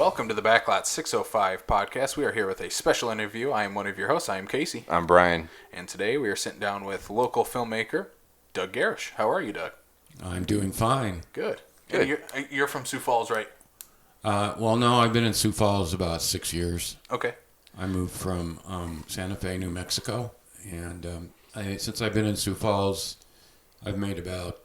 Welcome to the Backlot 605 podcast. We are here with a special interview. I am one of your hosts. I am Casey. I'm Brian. And today we are sitting down with local filmmaker Doug Gerash. How are you, Doug? I'm doing fine. Good. You're from Sioux Falls, right? Well, no, I've been in Sioux Falls about 6 years. Okay. I moved from Santa Fe, New Mexico, and since I've been in Sioux Falls, I've made about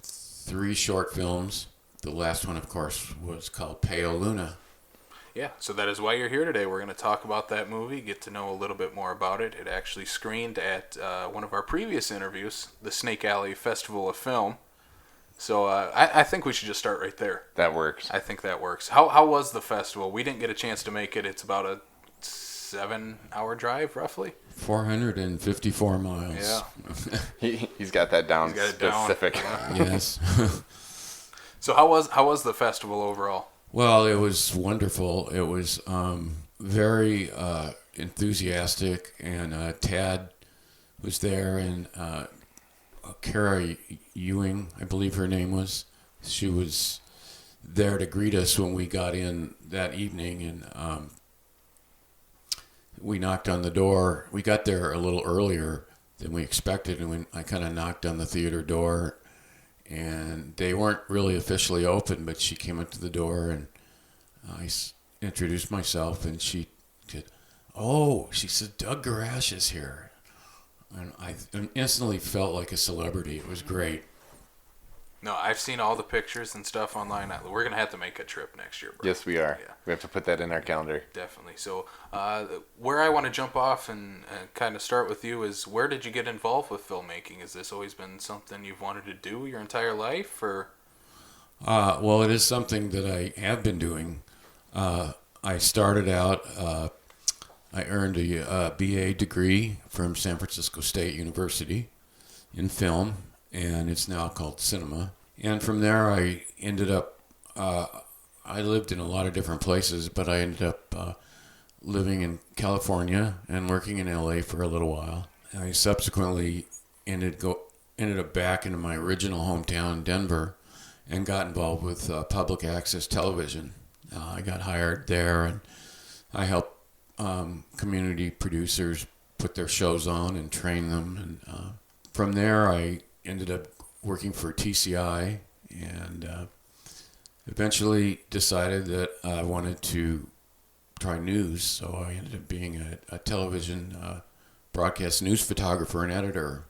3 short films. The last one, of course, was called Pale Luna. Yeah, so that is why you're here today. We're going to talk about that movie, get to know a little bit more about it. It actually screened at one of our previous interviews, the Snake Alley Festival of Film. So I think we should just start right there. That works. I think that works. How was the festival? We didn't get a chance to make it. It's about a 7-hour drive, roughly. 454 miles. Yeah. He's got that down. He's got it specific. Down. Yes. So how was the festival overall? Well, it was wonderful. It was very enthusiastic, and Tad was there, and Kara Ewing, I believe her name was. She was there to greet us when we got in that evening, and we knocked on the door. We got there a little earlier than we expected, and I kind of knocked on the theater door, and they weren't really officially open, but she came up to the door, and I introduced myself, and she said, she said, Doug Gerash is here. And I instantly felt like a celebrity. It was great. No, I've seen all the pictures and stuff online. We're going to have to make a trip next year, bro. Yes, we are. Yeah. We have to put that in our calendar. Definitely. So where I want to jump off and kind of start with you is, where did you get involved with filmmaking? Has this always been something you've wanted to do your entire life? Or? Well, it is something that I have been doing. I started out, I earned a BA degree from San Francisco State University in film, and it's now called cinema. And from there, I ended up, I lived in a lot of different places, but I ended up living in California and working in LA for a little while. I subsequently ended up back into my original hometown, Denver, and got involved with public access television. I got hired there, and I helped community producers put their shows on and train them. And from there, I ended up working for TCI, and eventually decided that I wanted to try news. So I ended up being a television broadcast news photographer and editor.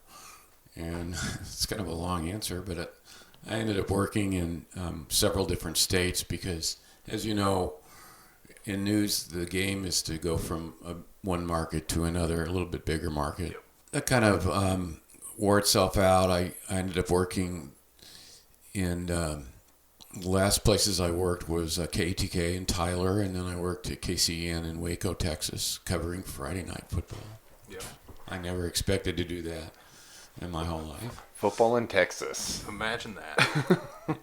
And it's kind of a long answer, but I ended up working in several different states because, as you know, in news, the game is to go from one market to another, a little bit bigger market. Yep. That kind of wore itself out. I ended up working in the last places I worked was KTK in Tyler, and then I worked at KCEN in Waco, Texas, covering Friday night football. Yeah. I never expected to do that in my whole life. Football in Texas. Imagine that.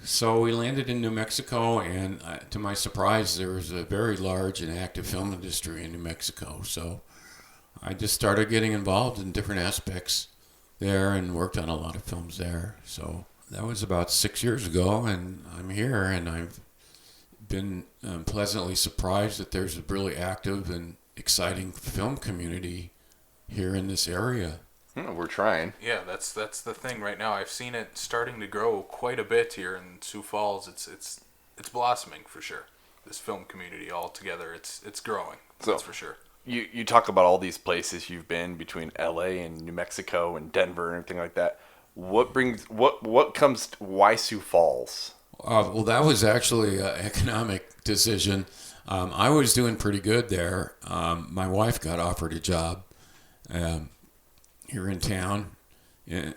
So we landed in New Mexico, and to my surprise, there was a very large and active film industry in New Mexico. So I just started getting involved in different aspects there and worked on a lot of films there. So that was about 6 years ago, and I'm here, and I've been pleasantly surprised that there's a really active and exciting film community here in this area. We're trying. Yeah, that's the thing right now. I've seen it starting to grow quite a bit here in Sioux Falls. It's blossoming for sure. This film community all together, it's growing. That's for sure. You talk about all these places you've been between LA and New Mexico and Denver and everything like that. Why Sioux Falls? Well, that was actually an economic decision. I was doing pretty good there. My wife got offered a job here in town in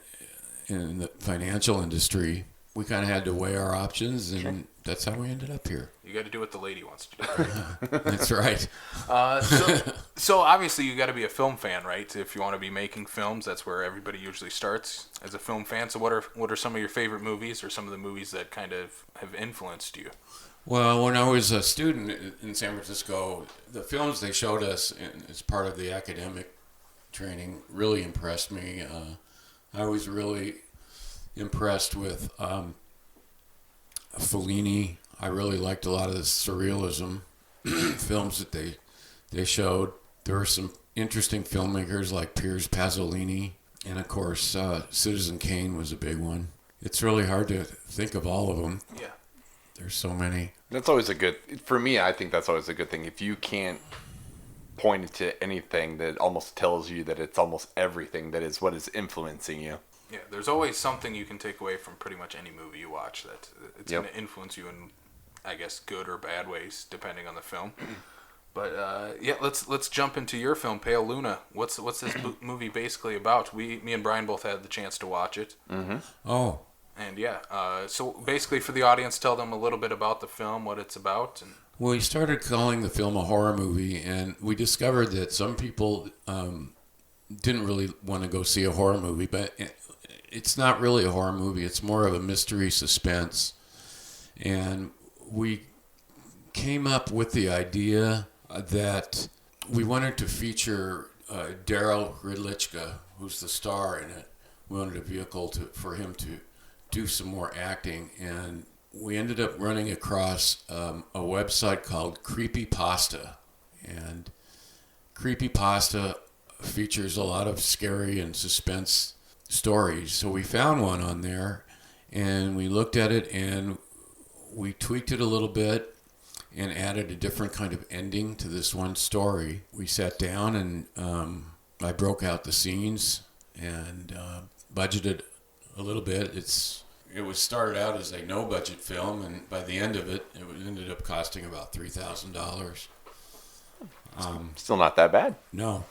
the financial industry. We kind of had to weigh our options, and that's how we ended up here. You got to do what the lady wants to do. That's right. So obviously you got to be a film fan, right? If you want to be making films, that's where everybody usually starts, as a film fan. So what are some of your favorite movies, or some of the movies that kind of have influenced you? Well, when I was a student in San Francisco, the films they showed us as part of the academic training really impressed me. I was really impressed with Fellini, I really liked a lot of the surrealism films that they showed. There were some interesting filmmakers like Piers Pasolini, and of course Citizen Kane was a big one. It's really hard to think of all of them. Yeah. There's so many. That's always a good, for me, I think that's always a good thing. If you can't point to anything that almost tells you that it's almost everything that is what is influencing you. Yeah, there's always something you can take away from pretty much any movie you watch that it's going to influence you in, I guess, good or bad ways, depending on the film. But yeah, let's jump into your film, Pale Luna. What's this movie basically about? Me and Brian both had the chance to watch it. Mm-hmm. Oh. And yeah, so basically for the audience, tell them a little bit about the film, what it's about. And Well, we started calling the film a horror movie, and we discovered that some people didn't really want to go see a horror movie, but it's not really a horror movie. It's more of a mystery suspense. And we came up with the idea that we wanted to feature Daryl Ridlichka, who's the star in it. We wanted a vehicle for him to do some more acting, and we ended up running across a website called Creepypasta. And Creepypasta features a lot of scary and suspense stories. So we found one on there, and we looked at it, and we tweaked it a little bit and added a different kind of ending to this one story. We sat down, and I broke out the scenes and budgeted a little bit. It was started out as a no-budget film, and by the end of it, it ended up costing about $3,000. Still not that bad. No.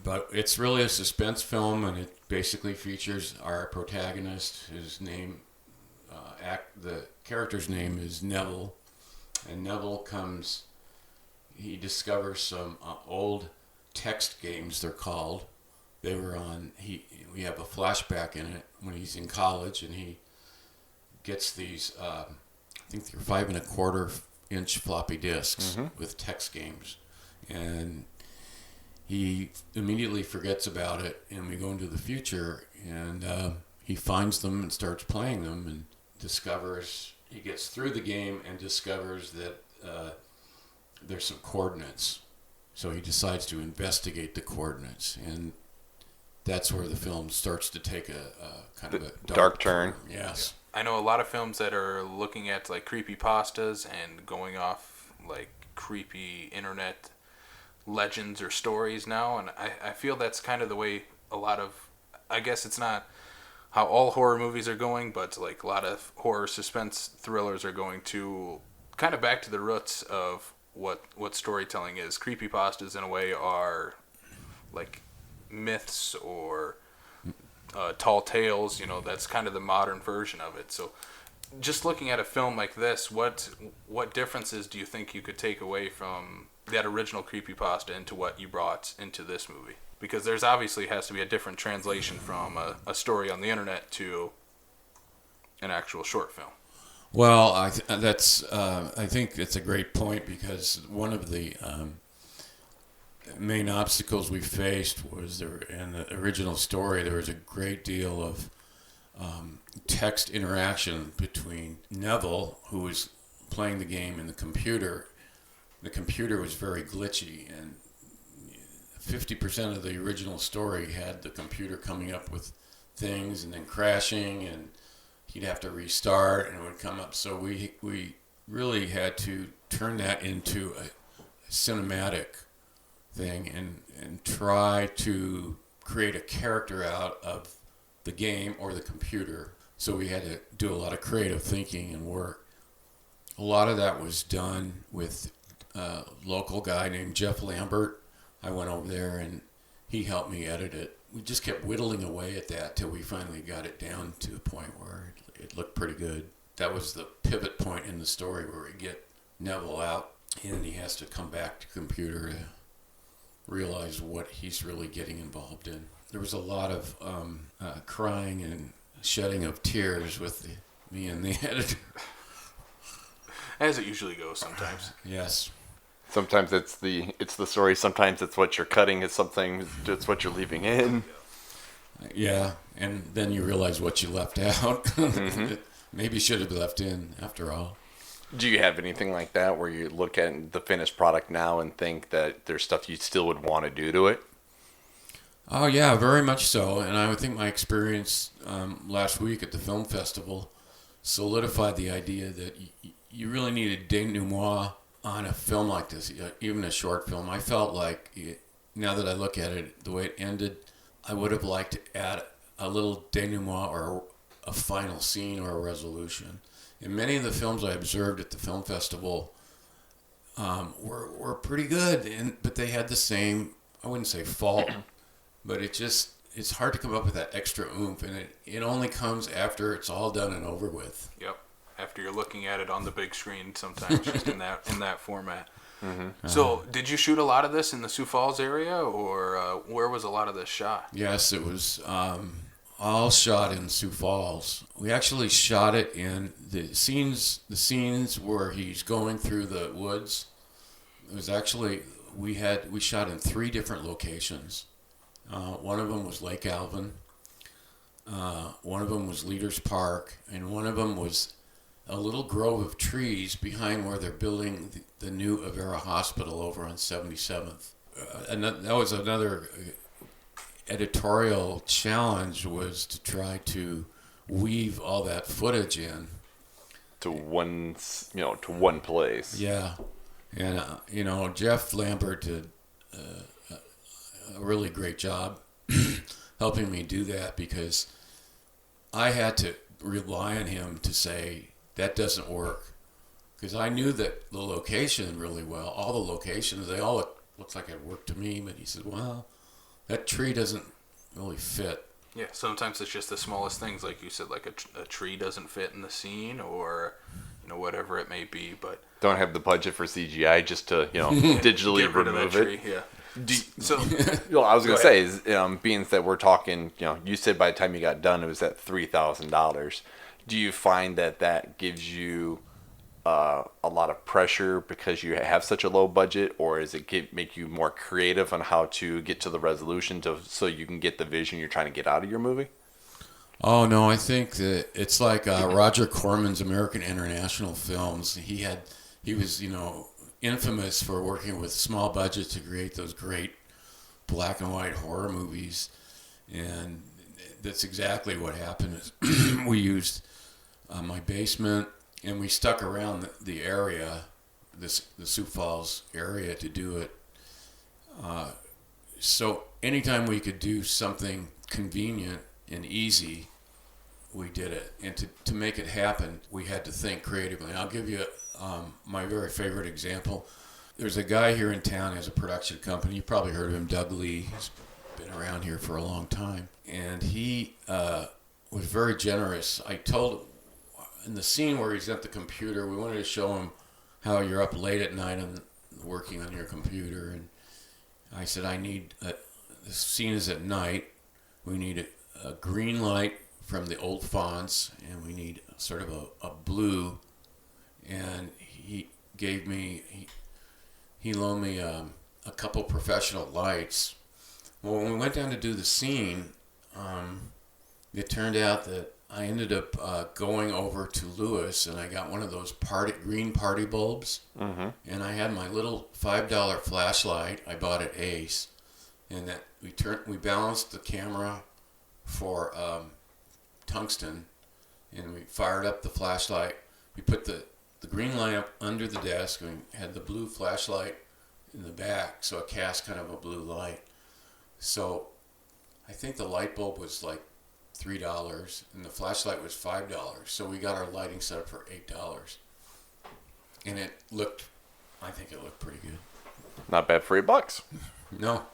But it's really a suspense film, and it basically features our protagonist. His name, the character's name is Neville, and Neville he discovers some old text games, they're called. They were on, we have a flashback in it when he's in college, and he gets these, I think they're 5 1/4 inch floppy disks with text games. And he immediately forgets about it, and we go into the future, and he finds them and starts playing them, and he gets through the game and discovers that there's some coordinates. So he decides to investigate the coordinates, and that's where the film starts to take a kind of a dark turn. Yes. I know a lot of films that are looking at like creepypastas and going off like creepy internet legends or stories now, and I feel that's kind of the way a lot of, I guess it's not how all horror movies are going, but like a lot of horror suspense thrillers are going to kind of back to the roots of what storytelling is. Creepypastas in a way are like myths or tall tales, that's kind of the modern version of it. So just looking at a film like this, what differences do you think you could take away from that original creepypasta into what you brought into this movie? Because there's obviously has to be a different translation from a story on the internet to an actual short film. Well, I think it's a great point, because one of the main obstacles we faced was in the original story there was a great deal of text interaction between Neville, who was playing the game, and the computer. The computer was very glitchy, and 50% of the original story had the computer coming up with things and then crashing, and he'd have to restart and it would come up. So we really had to turn that into a cinematic thing and try to create a character out of the game or the computer. So we had to do a lot of creative thinking and work. A lot of that was done with a local guy named Jeff Lambert. I went over there and he helped me edit it. We just kept whittling away at that till we finally got it down to the point where it looked pretty good. That was the pivot point in the story where we get Neville out and he has to come back to computer to realize what he's really getting involved in. There was a lot of crying and shedding of tears with me and the editor. As it usually goes sometimes. Yes. Sometimes it's the story. Sometimes it's what you're cutting. It's what you're leaving in. Yeah, and then you realize what you left out. Mm-hmm. maybe should have left in after all. Do you have anything like that where you look at the finished product now and think that there's stuff you still would want to do to it? Oh yeah, very much so. And I would think my experience last week at the film festival solidified the idea that you really need a denouement on a film like this, even a short film. I felt like, now that I look at it, the way it ended, I would have liked to add a little denouement or a final scene or a resolution. And many of the films I observed at the film festival were pretty good, but they had the same, I wouldn't say fault, but it's hard to come up with that extra oomph, and it only comes after it's all done and over with. Yep. After you're looking at it on the big screen, sometimes just in that format. Mm-hmm. So, did you shoot a lot of this in the Sioux Falls area, or where was a lot of this shot? Yes, it was all shot in Sioux Falls. We actually shot it in the scenes where he's going through the woods. It was actually we shot in 3 different locations. One of them was Lake Alvin. One of them was Leaders Park, and one of them was a little grove of trees behind where they're building the new Avera Hospital over on 77th. And that was another editorial challenge, was to try to weave all that footage in to one place. Yeah, and Jeff Lambert did a really great job helping me do that, because I had to rely on him to say that doesn't work, because I knew that the location really well. All the locations, they all looked like it worked to me, but he said, well, that tree doesn't really fit. Yeah, sometimes it's just the smallest things, like you said, like a tree doesn't fit in the scene, or whatever it may be. But don't have the budget for CGI just to digitally remove it. Tree, yeah. So, I was gonna say is being that we're talking, you said by the time you got done it was at $3,000. Do you find that gives you a lot of pressure because you have such a low budget, or does it make you more creative on how to get to the resolution so you can get the vision you're trying to get out of your movie? Oh no, I think that it's like Roger Corman's American International Films. He was infamous for working with small budgets to create those great black and white horror movies, and that's exactly what happened. We used my basement, and we stuck around the area, the Sioux Falls area, to do it. So anytime we could do something convenient and easy, we did it. And to make it happen, we had to think creatively. I'll give you my very favorite example. There's a guy here in town who has a production company. You probably heard of him, Doug Lee. He's been around here for a long time. And he was very generous. I told him, in the scene where he's at the computer, we wanted to show him how you're up late at night and working on your computer. And I said, the scene is at night. We need a green light from the old fonts, and we need sort of a blue. And he loaned me a couple professional lights. Well, when we went down to do the scene, it turned out that I ended up going over to Lewis, and I got one of those green party bulbs. Mm-hmm. And I had my little $5 flashlight I bought at Ace, and that we balanced the camera for tungsten, and we fired up the flashlight. We put the green lamp under the desk, and we had the blue flashlight in the back, so it cast kind of a blue light. So I think the light bulb was like $3, and the flashlight was $5. So we got our lighting set up for $8, and I think it looked pretty good. Not bad for $8. No.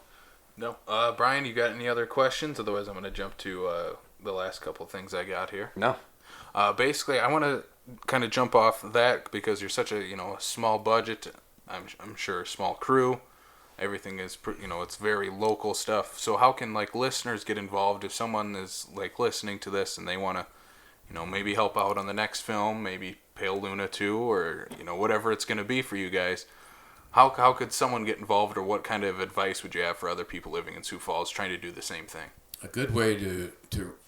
Brian, you got any other questions? Otherwise, I'm going to jump to the last couple things I got here. No. Basically, I want to kind of jump off that because you're such a small budget. I'm sure a small crew. Everything is it's very local stuff. So how can listeners get involved if someone is listening to this and they want to maybe help out on the next film, maybe Pale Luna 2, or whatever it's going to be for you guys? How could someone get involved, or what kind of advice would you have for other people living in Sioux Falls trying to do the same thing? A good way to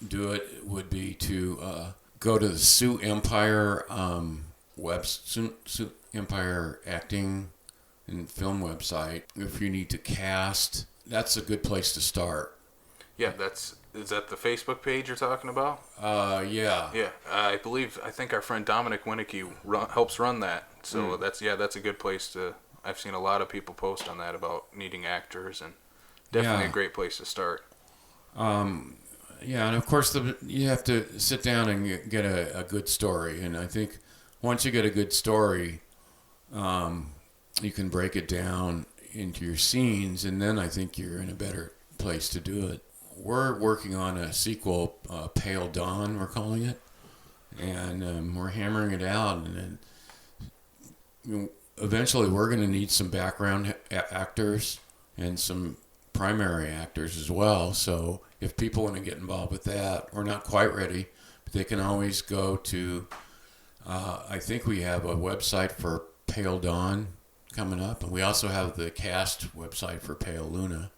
do it would be to go to the Sioux Empire Sioux Empire acting and film website. If you need to cast, that's a good place to start. Yeah, is that the Facebook page you're talking about? Yeah. Yeah, I think our friend Dominic Winnicky helps run that. So that's a good place to. I've seen a lot of people post on that about needing actors, and definitely a great place to start. Yeah, and of course you have to sit down and get a good story. And I think once you get a good story, you can break it down into your scenes, and then I think you're in a better place to do it. We're working on a sequel, Pale Dawn, we're calling it, and we're hammering it out. And then eventually we're going to need some background actors and some primary actors as well. So if people want to get involved with that, we're not quite ready, but they can always go to, I think we have a website for Pale Dawn coming up, and we also have the cast website for Pale Luna.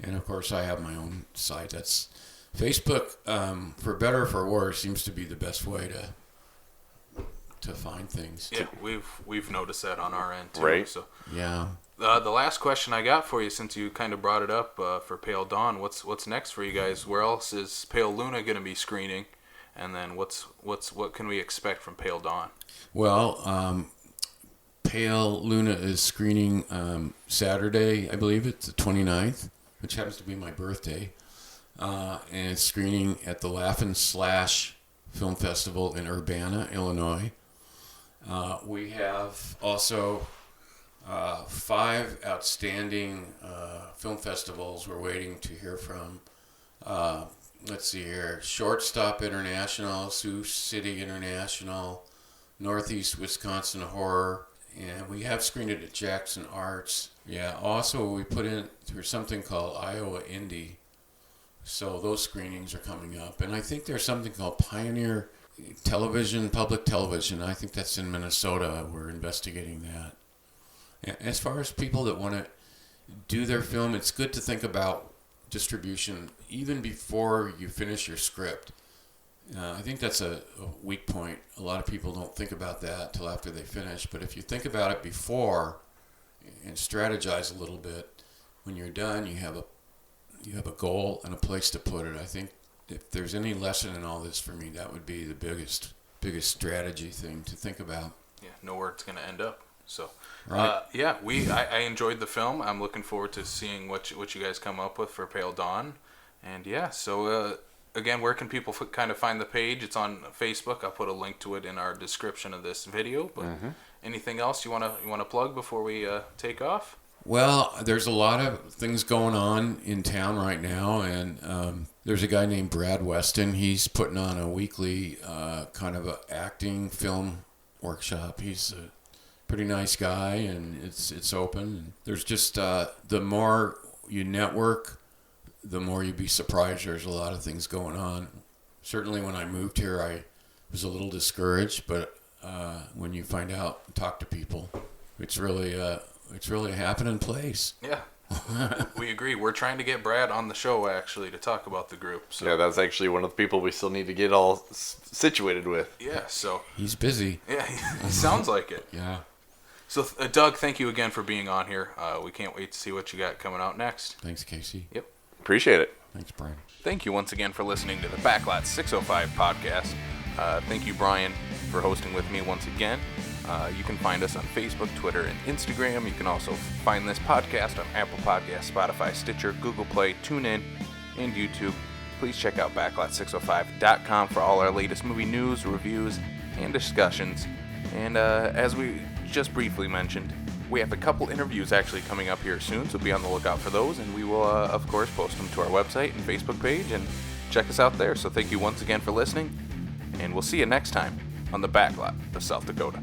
And of course I have my own site. That's Facebook, for better or for worse, seems to be the best way to find things. Yeah, we've noticed that on our end too. Right. So Yeah. the last question I got for you, since you kind of brought it up for Pale Dawn, what's next for you guys? Where else is Pale Luna going to be screening? And then what can we expect from Pale Dawn? Well, Pale Luna is screening Saturday, I believe it's the 29th, which happens to be my birthday. And it's screening at the Laugh & Slash Film Festival in Urbana, Illinois. We have also 5 outstanding film festivals we're waiting to hear from. Let's see here. Shortstop International, Sioux City International, Northeast Wisconsin Horror, and we have screened it at Jackson Arts. Yeah, also we put in through something called Iowa Indie. So those screenings are coming up. And I think there's something called Pioneer Television, Public Television. I think that's in Minnesota. We're investigating that. As far as people that want to do their film, it's good to think about distribution even before you finish your script. I think that's a weak point. A lot of people don't think about that till after they finish. But if you think about it before and strategize a little bit, when you're done, you have a goal and a place to put it. I think if there's any lesson in all this for me, that would be the biggest strategy thing to think about. Yeah, know where it's going to end up. So, Right. I enjoyed the film. I'm looking forward to seeing what you guys come up with for Pale Dawn. And yeah, so again, where can people kind of find the page? It's on Facebook. I'll put a link to it in our description of this video. But anything else you want to plug before we take off? Well, there's a lot of things going on in town right now, and there's a guy named Brad Weston. He's putting on a weekly kind of a acting film workshop. He's a pretty nice guy, and it's open. There's just the more you network, the more you'd be surprised. There's a lot of things going on. Certainly when I moved here, I was a little discouraged, but when you find out and talk to people, it's really a happening place. Yeah, we agree. We're trying to get Brad on the show, actually, to talk about the group. So. Yeah, that's actually one of the people we still need to get all situated with. Yeah, so... He's busy. Yeah, he sounds like it. Yeah. So, Doug, thank you again for being on here. We can't wait to see what you got coming out next. Thanks, Casey. Yep. Appreciate it. Thanks, Brian. Thank you once again for listening to the Backlot 605 podcast. Thank you, Brian, for hosting with me once again. You can find us on Facebook, Twitter, and Instagram. You can also find this podcast on Apple Podcasts, Spotify, Stitcher, Google Play, TuneIn, and YouTube. Please check out backlot605.com for all our latest movie news, reviews, and discussions. And as we just briefly mentioned, we have a couple interviews actually coming up here soon, so be on the lookout for those. And we will, of course, post them to our website and Facebook page, and check us out there. So thank you once again for listening, and we'll see you next time on the Backlot of South Dakota.